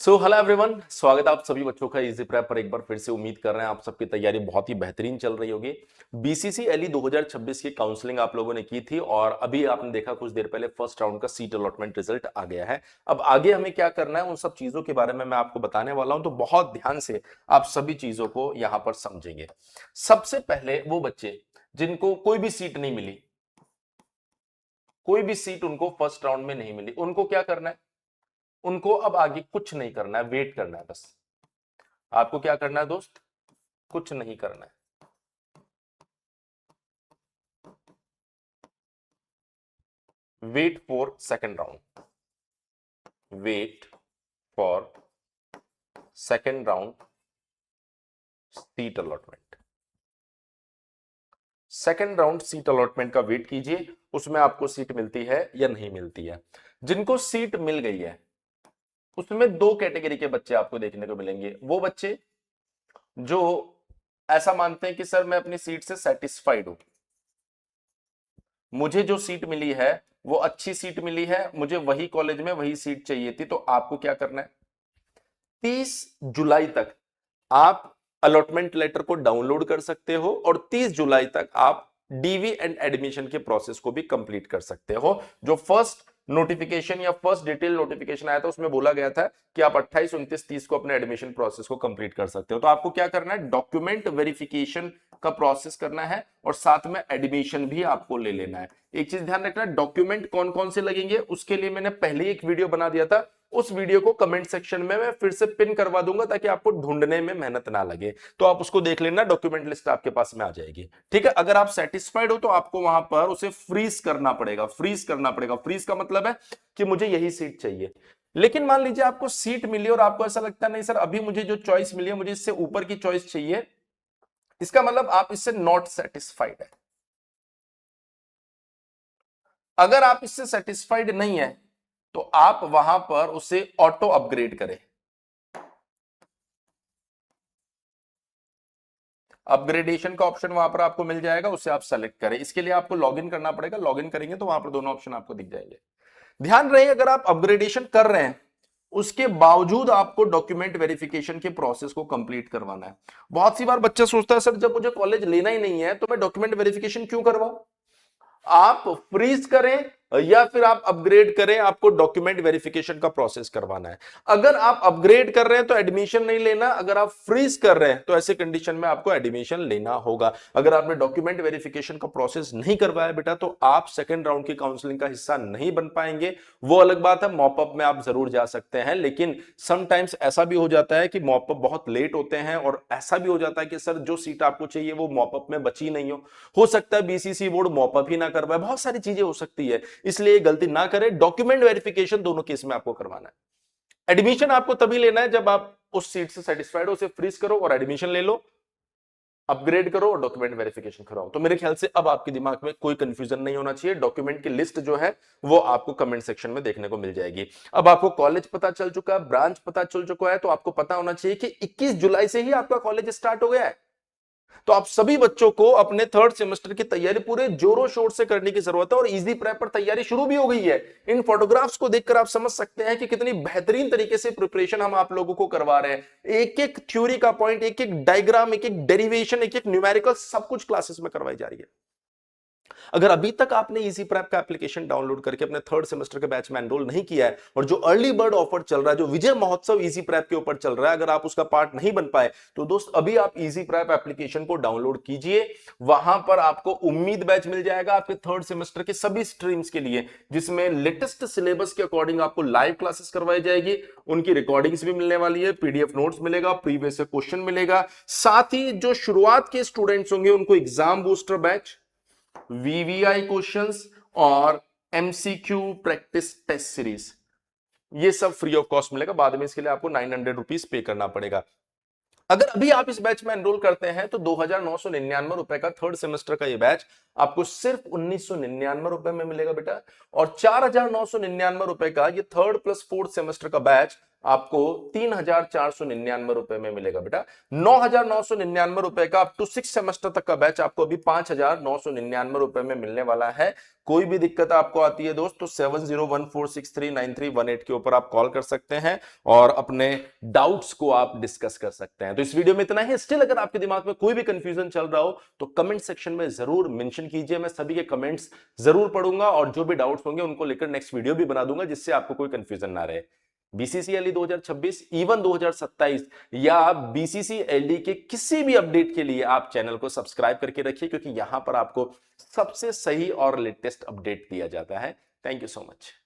Hello everyone, स्वागत है आप सभी बच्चों का इजी प्रेप पर। एक बार फिर से उम्मीद कर रहे हैं आप सबकी तैयारी बहुत ही बेहतरीन चल रही होगी। बीसीसीएलई 2026 की काउंसलिंग आप लोगों ने की थी और अभी आपने देखा कुछ देर पहले फर्स्ट राउंड का सीट अलॉटमेंट रिजल्ट आ गया है। अब आगे हमें क्या करना है उन सब चीजों के बारे में मैं आपको बताने वाला हूं, तो बहुत ध्यान से आप सभी चीजों को यहां पर समझेंगे। सबसे पहले वो बच्चे जिनको कोई भी सीट नहीं मिली, कोई भी सीट उनको फर्स्ट राउंड में नहीं मिली, उनको क्या करना है? उनको अब आगे कुछ नहीं करना है, वेट करना है बस। आपको क्या करना है दोस्त? कुछ नहीं करना है। Wait for second round, wait for second round seat allotment. Second round seat allotment का वेट कीजिए, उसमें आपको सीट मिलती है या नहीं मिलती है। जिनको सीट मिल गई है उसमें दो कैटेगरी के बच्चे आपको देखने को मिलेंगे। वो बच्चे जो ऐसा मानते हैं कि सर मैं अपनी सीट से सेटिस्फाइड हूं, मुझे जो सीट मिली है वो अच्छी सीट मिली है, मुझे वही कॉलेज में वही सीट चाहिए थी, तो आपको क्या करना है? 30 जुलाई तक आप अलॉटमेंट लेटर को डाउनलोड कर सकते हो और 30 जुलाई तक आप डीवी एंड एडमिशन के प्रोसेस को भी कंप्लीट कर सकते हो। जो फर्स्ट नोटिफिकेशन या फर्स्ट डिटेल नोटिफिकेशन आया था उसमें बोला गया था कि आप 28, 29, 30 को अपने एडमिशन प्रोसेस को कंप्लीट कर सकते हो। तो आपको क्या करना है? डॉक्यूमेंट वेरिफिकेशन का प्रोसेस करना है और साथ में एडमिशन भी आपको ले लेना है। एक चीज ध्यान रखना, डॉक्यूमेंट कौन कौन से लगेंगे उसके लिए मैंने पहले ही एक वीडियो बना दिया था, उस वीडियो को कमेंट सेक्शन में मैं फिर से पिन करवा दूंगा ताकि आपको ढूंढने में मेहनत ना लगे। तो आप उसको देख लेना, डॉक्यूमेंट लिस्ट आपके पास में आ जाएगी। ठीक है, अगर आप सेटिस्फाइड हो तो आपको वहां पर उसे फ्रीज करना पड़ेगा। फ्रीज करना पड़ेगा, फ्रीज का मतलब है कि मुझे यही सीट चाहिए। लेकिन मान लीजिए आपको सीट मिली और आपको ऐसा लगता नहीं सर अभी मुझे जो चॉइस मिली है मुझे इससे ऊपर की चॉइस चाहिए, इसका मतलब आप इससे नॉट सेटिस्फाइड है। अगर आप इससे सेटिस्फाइड नहीं है तो आप वहां पर उसे ऑटो अपग्रेड करें। अपग्रेडेशन का ऑप्शन वहां पर आपको मिल जाएगा, उसे आप सेलेक्ट करें। इसके लिए आपको लॉगिन करना पड़ेगा, लॉगिन करेंगे तो वहां पर दोनों ऑप्शन आपको दिख जाएंगे। ध्यान रहे अगर आप अपग्रेडेशन कर रहे हैं उसके बावजूद आपको डॉक्यूमेंट वेरिफिकेशन के प्रोसेस को कंप्लीट करवाना है। बहुत सी बार बच्चा सोचता है सर जब मुझे कॉलेज लेना ही नहीं है तो मैं डॉक्यूमेंट वेरिफिकेशन क्यों करवाऊं? आप फ्रीज करें या फिर आप अपग्रेड करें, आपको डॉक्यूमेंट वेरिफिकेशन का प्रोसेस करवाना है। अगर आप अपग्रेड कर रहे हैं तो एडमिशन नहीं लेना, अगर आप फ्रीज कर रहे हैं तो ऐसे कंडीशन में आपको एडमिशन लेना होगा। अगर आपने डॉक्यूमेंट वेरिफिकेशन का प्रोसेस नहीं करवाया बेटा तो आप सेकंड राउंड की काउंसलिंग का हिस्सा नहीं बन पाएंगे। वो अलग बात है, मॉपअप में आप जरूर जा सकते हैं, लेकिन समटाइम्स ऐसा भी हो जाता है कि मॉपअप बहुत लेट होते हैं और ऐसा भी हो जाता है कि सर जो सीट आपको चाहिए वो मॉपअप में बची नहीं हो सकता है बीसीसी बोर्ड मॉपअप ही ना करवाए, बहुत सारी चीजें हो सकती है, इसलिए गलती ना करें। डॉक्यूमेंट वेरिफिकेशन दोनों केस में आपको करवाना है। एडमिशन आपको तभी लेना है जब आप उस सीट से सेटिस्फाइड हो, उसे फ्रीज करो और एडमिशन ले लो, अपग्रेड करो और डॉक्यूमेंट वेरिफिकेशन कराओ। तो मेरे ख्याल से अब आपके दिमाग में कोई कंफ्यूजन नहीं होना चाहिए। डॉक्यूमेंट की लिस्ट जो है वो आपको कमेंट सेक्शन में देखने को मिल जाएगी। अब आपको कॉलेज पता चल चुका है, ब्रांच पता चल चुका है, तो आपको पता होना चाहिए कि 21 जुलाई से ही आपका कॉलेज स्टार्ट हो गया है। तो आप सभी बच्चों को अपने थर्ड सेमेस्टर की तैयारी पूरे जोरों शोर से करने की जरूरत है और इजी प्रेप पर तैयारी शुरू भी हो गई है। इन फोटोग्राफ्स को देखकर आप समझ सकते हैं कि कितनी बेहतरीन तरीके से प्रिपरेशन हम आप लोगों को करवा रहे हैं। एक एक थ्योरी का पॉइंट, एक एक डायग्राम, एक एक डेरिवेशन, एक एक न्यूमेरिकल, सब कुछ क्लासेस में करवाई जा रही है। अगर अभी तक आपने इजी प्रेप का एप्लीकेशन डाउनलोड करके अपने थर्ड सेमेस्टर के बैच में एनरोल नहीं किया है और जो अर्ली बर्ड ऑफर चल रहा है, जो विजय महोत्सव इजी प्रेप के ऊपर चल रहा है, अगर आप उसका पार्ट नहीं बन पाए तो दोस्त अभी आप इजी प्रेप एप्लीकेशन को डाउनलोड कीजिए। वहां पर आपको उम्मीद बैच मिल जाएगा आपके थर्ड सेमेस्टर के सभी स्ट्रीम्स के लिए, जिसमें लेटेस्ट सिलेबस के अकॉर्डिंग आपको लाइव क्लासेस करवाई जाएगी, उनकी रिकॉर्डिंग्स भी मिलने वाली है, पीडीएफ नोट्स मिलेगा, प्रीवियस क्वेश्चन मिलेगा। साथ ही जो शुरुआत के स्टूडेंट्स होंगे उनको exam booster batch, VVI questions और एमसीक्यू प्रैक्टिस टेस्ट सीरीज, ये सब फ्री ऑफ कॉस्ट मिलेगा। बाद में इसके लिए आपको 900 रुपीज पे करना पड़ेगा। अगर अभी आप इस बैच में एनरोल करते हैं तो 2,999 रुपए का थर्ड सेमेस्टर का ये बैच आपको सिर्फ 1,999 रुपए में मिलेगा बेटा, और 4,999 रुपए का ये थर्ड प्लस फोर्थ सेमेस्टर का बैच आपको 3,499 रुपए में मिलेगा बेटा। 9,999 रुपए का अप टू 6 सेमेस्टर तक का बैच आपको अभी 5,999 रुपए में मिलने वाला है। कोई भी दिक्कत आपको आती है दोस्त तो 7014639318 के ऊपर आप कॉल कर सकते हैं और अपने डाउट्स को आप डिस्कस कर सकते हैं। तो इस वीडियो में इतना ही। स्टिल अगर आपके दिमाग में कोई भी कंफ्यूजन चल रहा हो तो कमेंट सेक्शन में जरूर मेंशन कीजिए, मैं सभी के कमेंट्स जरूर पढ़ूंगा और जो भी डाउट्स होंगे उनको लेकर नेक्स्ट वीडियो भी बना दूंगा जिससे आपको कोई कंफ्यूजन ना रहे। बीसीसीएलई 2026 इवन 2027 या बीसीसीएलई के किसी भी अपडेट के लिए आप चैनल को सब्सक्राइब करके रखिए, क्योंकि यहां पर आपको सबसे सही और लेटेस्ट अपडेट दिया जाता है। Thank you so much.